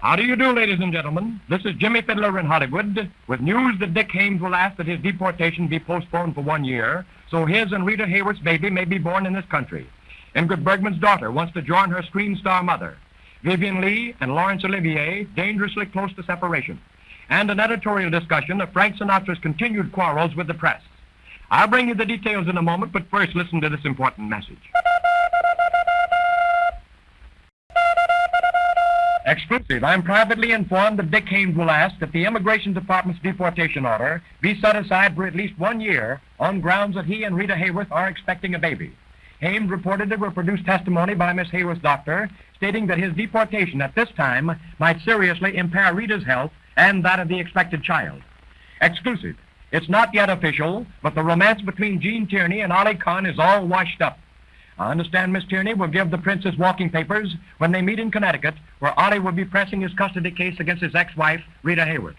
How do you do, ladies and gentlemen? This is Jimmy Fidler in Hollywood with news that Dick Haymes will ask that his deportation be postponed for 1 year so his and Rita Hayworth's baby may be born in this country. Ingrid Bergman's daughter wants to join her screen star mother. Vivian Leigh and Laurence Olivier dangerously close to separation. And an editorial discussion of Frank Sinatra's continued quarrels with the press. I'll bring you the details in a moment, but first listen to this important message. Exclusive. I'm privately informed that Dick Haymes will ask that the Immigration Department's deportation order be set aside for at least 1 year on grounds that he and Rita Hayworth are expecting a baby. Haymes reportedly will produce testimony by Miss Hayworth's doctor stating that his deportation at this time might seriously impair Rita's health and that of the expected child. Exclusive. It's not yet official, but the romance between Gene Tierney and Ollie Kahn is all washed up. I understand Miss Tierney will give the princess walking papers when they meet in Connecticut, where Ollie will be pressing his custody case against his ex-wife, Rita Hayworth.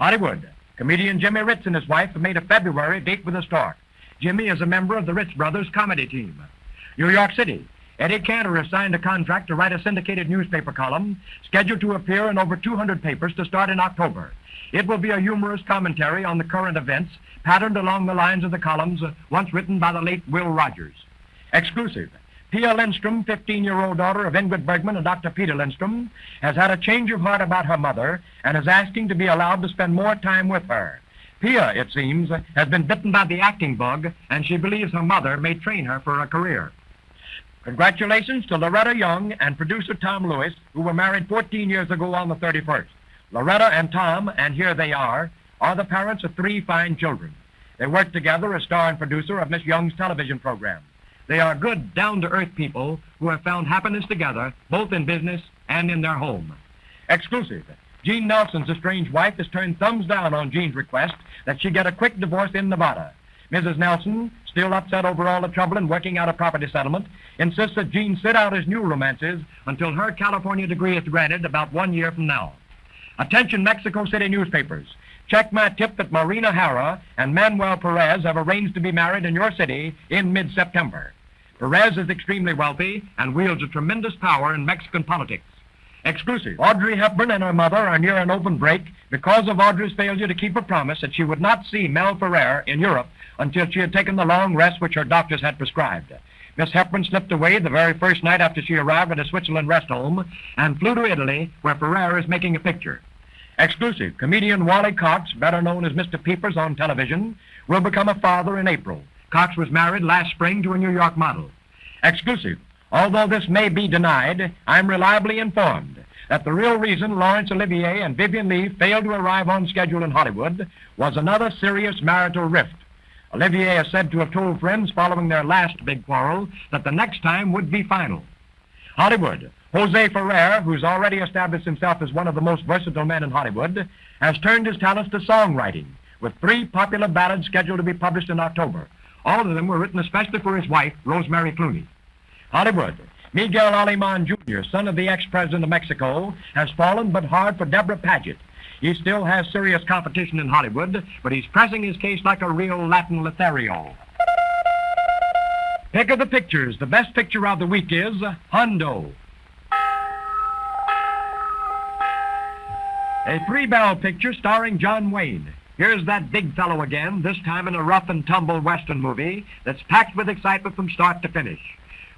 Hollywood. Comedian Jimmy Ritz and his wife have made a February date with a star. Jimmy is a member of the Ritz Brothers comedy team. New York City. Eddie Cantor has signed a contract to write a syndicated newspaper column scheduled to appear in over 200 papers to start in October. It will be a humorous commentary on the current events, patterned along the lines of the columns once written by the late Will Rogers. Exclusive. Pia Lindstrom, 15-year-old daughter of Ingrid Bergman and Dr. Peter Lindstrom, has had a change of heart about her mother and is asking to be allowed to spend more time with her. Pia, it seems, has been bitten by the acting bug, and she believes her mother may train her for a career. Congratulations to Loretta Young and producer Tom Lewis, who were married 14 years ago on the 31st. Loretta and Tom, and here they are the parents of 3 fine children. They work together as star and producer of Miss Young's television program. They are good, down-to-earth people who have found happiness together, both in business and in their home. Exclusive. Gene Nelson's estranged wife has turned thumbs down on Gene's request that she get a quick divorce in Nevada. Mrs. Nelson, still upset over all the trouble in working out a property settlement, insists that Gene sit out his new romances until her California degree is granted about 1 year from now. Attention, Mexico City newspapers. Check my tip that Marina Hara and Manuel Perez have arranged to be married in your city in mid-September. Perez is extremely wealthy and wields a tremendous power in Mexican politics. Exclusive. Audrey Hepburn and her mother are near an open break because of Audrey's failure to keep her promise that she would not see Mel Ferrer in Europe until she had taken the long rest which her doctors had prescribed. Miss Hepburn slipped away the very first night after she arrived at a Switzerland rest home and flew to Italy, where Ferrer is making a picture. Exclusive. Comedian Wally Cox, better known as Mr. Peepers on television, will become a father in April. Cox was married last spring to a New York model. Exclusive. Although this may be denied, I'm reliably informed that the real reason Laurence Olivier and Vivian Leigh failed to arrive on schedule in Hollywood was another serious marital rift. Olivier is said to have told friends following their last big quarrel that the next time would be final. Hollywood. Jose Ferrer, who's already established himself as one of the most versatile men in Hollywood, has turned his talents to songwriting, with 3 popular ballads scheduled to be published in October. All of them were written especially for his wife, Rosemary Clooney. Hollywood. Miguel Alemán Jr., son of the ex-president of Mexico, has fallen but hard for Deborah Paget. He still has serious competition in Hollywood, but he's pressing his case like a real Latin Lothario. Pick of the pictures. The best picture of the week is Hondo. A 3-barrel picture starring John Wayne. Here's that big fellow again, this time in a rough-and-tumble Western movie that's packed with excitement from start to finish.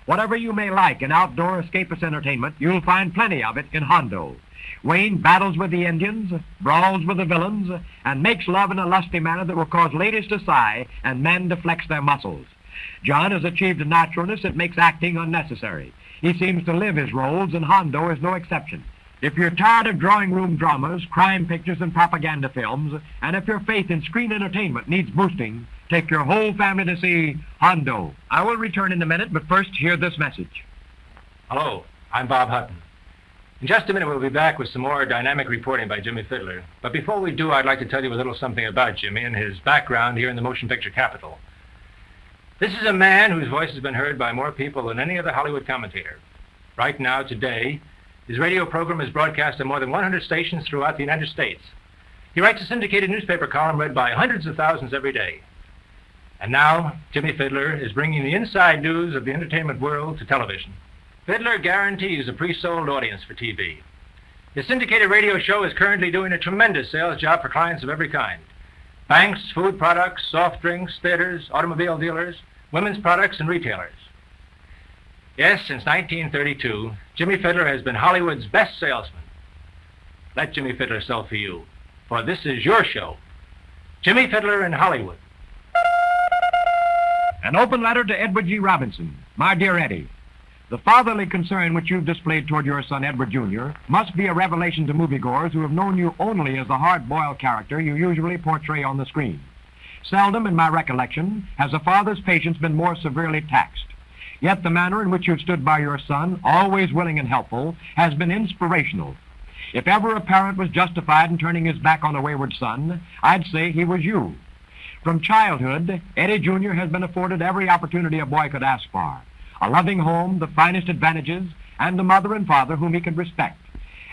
Whatever you may like in outdoor escapist entertainment, you'll find plenty of it in Hondo. Wayne battles with the Indians, brawls with the villains, and makes love in a lusty manner that will cause ladies to sigh and men to flex their muscles. John has achieved a naturalness that makes acting unnecessary. He seems to live his roles, and Hondo is no exception. If you're tired of drawing room dramas, crime pictures, and propaganda films, and if your faith in screen entertainment needs boosting, take your whole family to see Hondo. I will return in a minute, but first hear this message. Hello, I'm Bob Hutton. In just a minute, we'll be back with some more dynamic reporting by Jimmy Fidler. But before we do, I'd like to tell you a little something about Jimmy and his background here in the motion picture capital. This is a man whose voice has been heard by more people than any other Hollywood commentator. Right now, today, his radio program is broadcast on more than 100 stations throughout the United States. He writes a syndicated newspaper column read by hundreds of thousands every day. And now, Jimmy Fidler is bringing the inside news of the entertainment world to television. Fidler guarantees a pre-sold audience for TV. The syndicated radio show is currently doing a tremendous sales job for clients of every kind. Banks, food products, soft drinks, theaters, automobile dealers, women's products, and retailers. Yes, since 1932, Jimmy Fidler has been Hollywood's best salesman. Let Jimmy Fidler sell for you, for this is your show. Jimmy Fidler in Hollywood. An open letter to Edward G. Robinson. My dear Eddie, the fatherly concern which you've displayed toward your son Edward Jr. must be a revelation to moviegoers who have known you only as the hard-boiled character you usually portray on the screen. Seldom, in my recollection, has a father's patience been more severely taxed. Yet the manner in which you've stood by your son, always willing and helpful, has been inspirational. If ever a parent was justified in turning his back on a wayward son, I'd say he was you. From childhood, Eddie Jr. has been afforded every opportunity a boy could ask for. A loving home, the finest advantages, and a mother and father whom he could respect.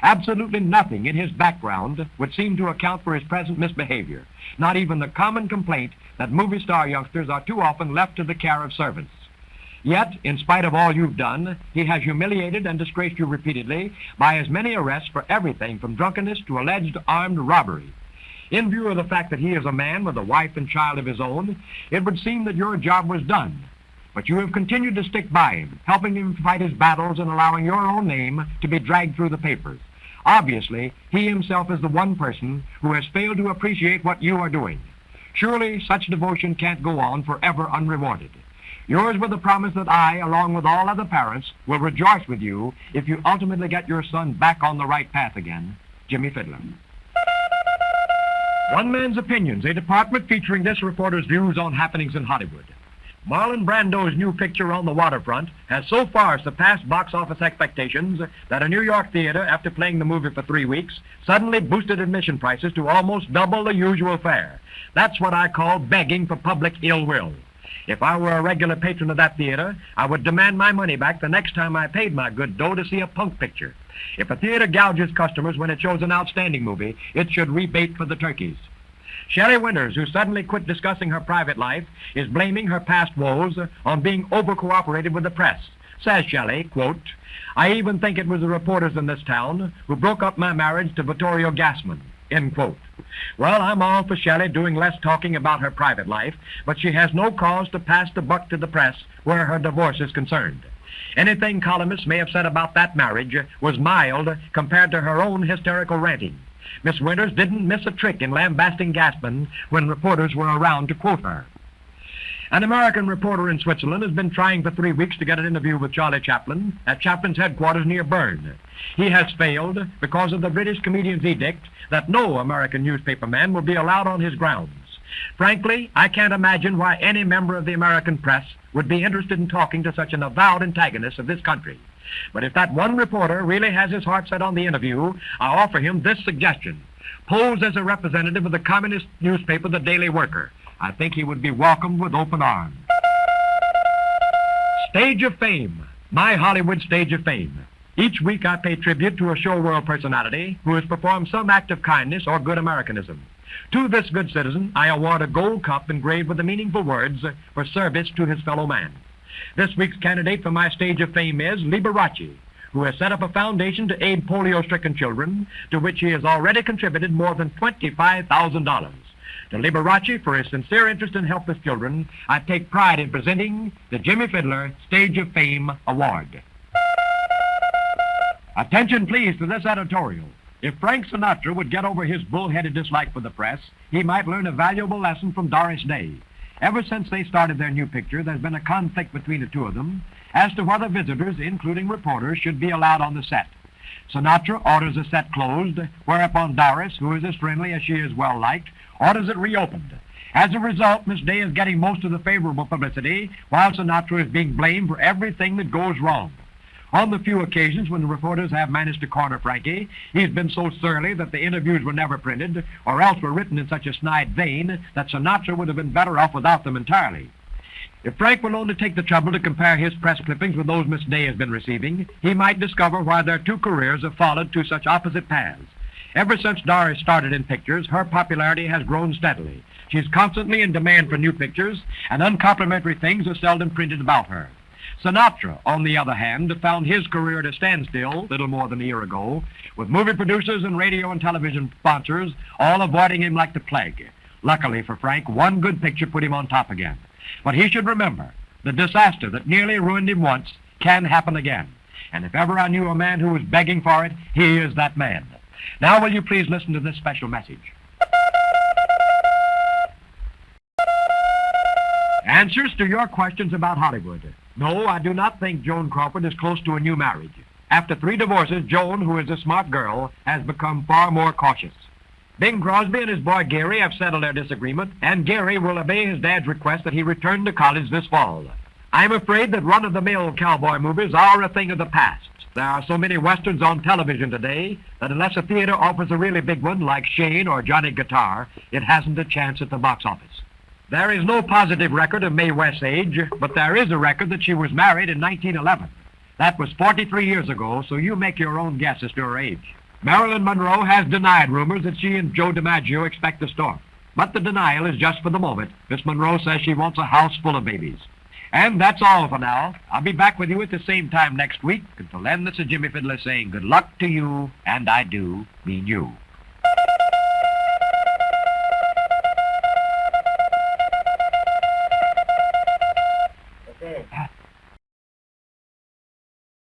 Absolutely nothing in his background would seem to account for his present misbehavior, not even the common complaint that movie star youngsters are too often left to the care of servants. Yet, in spite of all you've done, he has humiliated and disgraced you repeatedly by his many arrests for everything from drunkenness to alleged armed robbery. In view of the fact that he is a man with a wife and child of his own, it would seem that your job was done. But you have continued to stick by him, helping him fight his battles and allowing your own name to be dragged through the papers. Obviously, he himself is the one person who has failed to appreciate what you are doing. Surely, such devotion can't go on forever unrewarded. Yours with the promise that I, along with all other parents, will rejoice with you if you ultimately get your son back on the right path again. Jimmy Fidler. One Man's Opinions, a department featuring this reporter's views on happenings in Hollywood. Marlon Brando's new picture On the Waterfront has so far surpassed box office expectations that a New York theater, after playing the movie for 3 weeks, suddenly boosted admission prices to almost double the usual fare. That's what I call begging for public ill will. If I were a regular patron of that theater, I would demand my money back the next time I paid my good dough to see a punk picture. If a theater gouges customers when it shows an outstanding movie, it should rebate for the turkeys. Shelley Winters, who suddenly quit discussing her private life, is blaming her past woes on being over-cooperated with the press. Says Shelley, quote, "I even think it was the reporters in this town who broke up my marriage to Vittorio Gassman," end quote. Well, I'm all for Shelley doing less talking about her private life, but she has no cause to pass the buck to the press where her divorce is concerned. Anything columnists may have said about that marriage was mild compared to her own hysterical ranting. Miss Winters didn't miss a trick in lambasting Gassman when reporters were around to quote her. An American reporter in Switzerland has been trying for 3 weeks to get an interview with Charlie Chaplin at Chaplin's headquarters near Bern. He has failed because of the British comedian's edict that no American newspaper man will be allowed on his grounds. Frankly, I can't imagine why any member of the American press would be interested in talking to such an avowed antagonist of this country. But if that one reporter really has his heart set on the interview, I offer him this suggestion. Pose as a representative of the communist newspaper, The Daily Worker. I think he would be welcomed with open arms. Stage of Fame. My Hollywood Stage of Fame. Each week I pay tribute to a show world personality who has performed some act of kindness or good Americanism. To this good citizen, I award a gold cup engraved with the meaningful words, for service to his fellow man. This week's candidate for my Stage of Fame is Liberace, who has set up a foundation to aid polio-stricken children, to which he has already contributed more than $25,000. To Liberace, for his sincere interest in helpless children, I take pride in presenting the Jimmy Fidler Stage of Fame Award. Attention, please, to this editorial. If Frank Sinatra would get over his bull-headed dislike for the press, he might learn a valuable lesson from Doris Day. Ever since they started their new picture, there's been a conflict between the two of them as to whether visitors, including reporters, should be allowed on the set. Sinatra orders the set closed, whereupon Doris, who is as friendly as she is well-liked, orders it reopened. As a result, Miss Day is getting most of the favorable publicity, while Sinatra is being blamed for everything that goes wrong. On the few occasions when the reporters have managed to corner Frankie, he's been so surly that the interviews were never printed, or else were written in such a snide vein that Sinatra would have been better off without them entirely. If Frank will only take the trouble to compare his press clippings with those Miss Day has been receiving, he might discover why their two careers have followed to such opposite paths. Ever since Doris started in pictures, her popularity has grown steadily. She's constantly in demand for new pictures, and uncomplimentary things are seldom printed about her. Sinatra, on the other hand, found his career at a standstill little more than a year ago, with movie producers and radio and television sponsors all avoiding him like the plague. Luckily for Frank, one good picture put him on top again. But he should remember, the disaster that nearly ruined him once can happen again. And if ever I knew a man who was begging for it, he is that man. Now will you please listen to this special message? Answers to your questions about Hollywood. No, I do not think Joan Crawford is close to a new marriage. After 3 divorces, Joan, who is a smart girl, has become far more cautious. Bing Crosby and his boy Gary have settled their disagreement, and Gary will obey his dad's request that he return to college this fall. I'm afraid that run-of-the-mill cowboy movies are a thing of the past. There are so many westerns on television today that unless a theater offers a really big one like Shane or Johnny Guitar, it hasn't a chance at the box office. There is no positive record of Mae West's age, but there is a record that she was married in 1911. That was 43 years ago, so you make your own guess as to her age. Marilyn Monroe has denied rumors that she and Joe DiMaggio expect a storm. But the denial is just for the moment. Miss Monroe says she wants a house full of babies. And that's all for now. I'll be back with you at the same time next week. Until then, this is Jimmy Fidler saying good luck to you, and I do mean you.